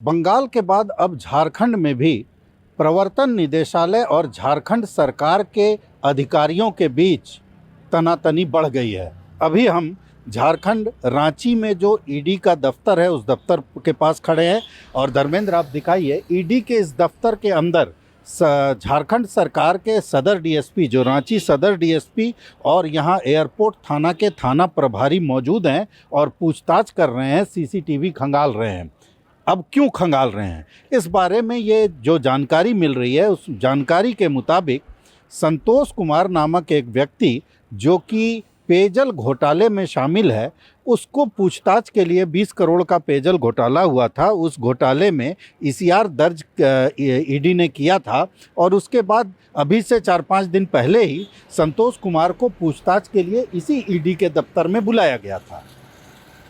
बंगाल के बाद अब झारखंड में भी प्रवर्तन निदेशालय और झारखंड सरकार के अधिकारियों के बीच तनातनी बढ़ गई है। अभी हम झारखंड रांची में जो ईडी का दफ्तर है उस दफ्तर के पास खड़े हैं और धर्मेंद्र आप दिखाइए ईडी के इस दफ्तर के अंदर झारखंड सरकार के सदर डीएसपी जो रांची सदर डीएसपी और यहाँ एयरपोर्ट थाना के थाना प्रभारी मौजूद हैं और पूछताछ कर रहे हैं, सीसीटीवी खंगाल रहे हैं। अब क्यों खंगाल रहे हैं इस बारे में ये जो जानकारी मिल रही है उस जानकारी के मुताबिक संतोष कुमार नामक एक व्यक्ति जो कि पेयजल घोटाले में शामिल है उसको पूछताछ के लिए 20 करोड़ का पेयजल घोटाला हुआ था। उस घोटाले में ईसीआर दर्ज ईडी ने किया था और उसके बाद अभी से 4-5 दिन पहले ही संतोष कुमार को पूछताछ के लिए इसी ईडी के दफ्तर में बुलाया गया था।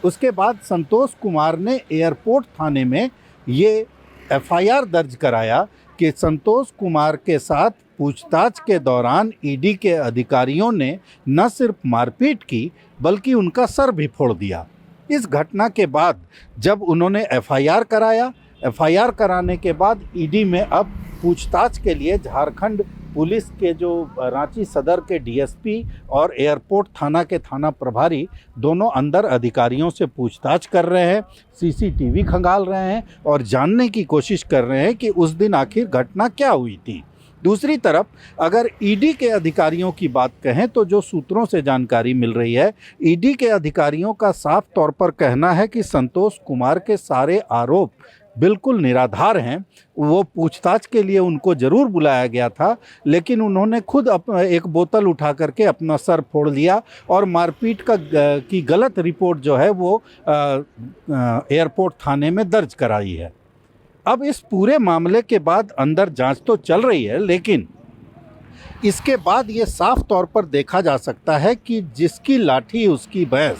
उसके बाद संतोष कुमार ने एयरपोर्ट थाने में ये एफआईआर दर्ज कराया कि संतोष कुमार के साथ पूछताछ के दौरान ईडी के अधिकारियों ने न सिर्फ मारपीट की बल्कि उनका सर भी फोड़ दिया। इस घटना के बाद जब उन्होंने एफआईआर कराया, एफआईआर कराने के बाद ईडी में अब पूछताछ के लिए झारखंड पुलिस के जो रांची सदर के डीएसपी और एयरपोर्ट थाना के थाना प्रभारी दोनों अंदर अधिकारियों से पूछताछ कर रहे हैं, सीसीटीवी खंगाल रहे हैं और जानने की कोशिश कर रहे हैं कि उस दिन आखिर घटना क्या हुई थी। दूसरी तरफ अगर ईडी के अधिकारियों की बात कहें तो जो सूत्रों से जानकारी मिल रही है, ईडी के अधिकारियों का साफ तौर पर कहना है कि संतोष कुमार के सारे आरोप बिल्कुल निराधार हैं। वो पूछताछ के लिए उनको ज़रूर बुलाया गया था लेकिन उन्होंने खुद एक बोतल उठा करके अपना सर फोड़ लिया और मारपीट की गलत रिपोर्ट जो है वो एयरपोर्ट थाने में दर्ज कराई है। अब इस पूरे मामले के बाद अंदर जांच तो चल रही है लेकिन इसके बाद ये साफ तौर पर देखा जा सकता है कि जिसकी लाठी उसकी भैंस,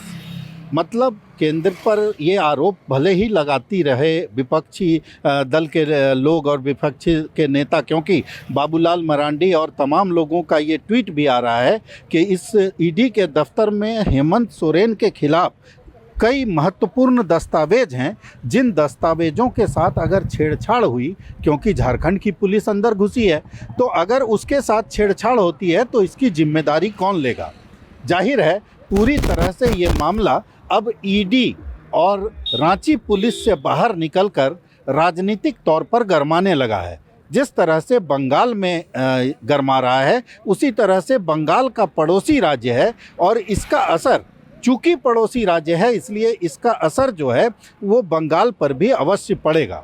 मतलब केंद्र पर ये आरोप भले ही लगाती रहे विपक्षी दल के लोग और विपक्षी के नेता, क्योंकि बाबूलाल मरांडी और तमाम लोगों का ये ट्वीट भी आ रहा है कि इस ईडी के दफ्तर में हेमंत सोरेन के खिलाफ कई महत्वपूर्ण दस्तावेज हैं जिन दस्तावेजों के साथ अगर छेड़छाड़ हुई, क्योंकि झारखंड की पुलिस अंदर घुसी है, तो अगर उसके साथ छेड़छाड़ होती है तो इसकी जिम्मेदारी कौन लेगा। जाहिर है पूरी तरह से ये मामला अब ईडी और रांची पुलिस से बाहर निकलकर राजनीतिक तौर पर गरमाने लगा है। जिस तरह से बंगाल में गरमा रहा है उसी तरह से बंगाल का पड़ोसी राज्य है और इसका असर, चूंकि पड़ोसी राज्य है इसलिए इसका असर जो है वो बंगाल पर भी अवश्य पड़ेगा।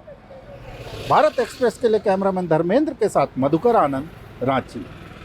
भारत एक्सप्रेस के लिए कैमरामैन धर्मेंद्र के साथ मधुकर आनंद, रांची।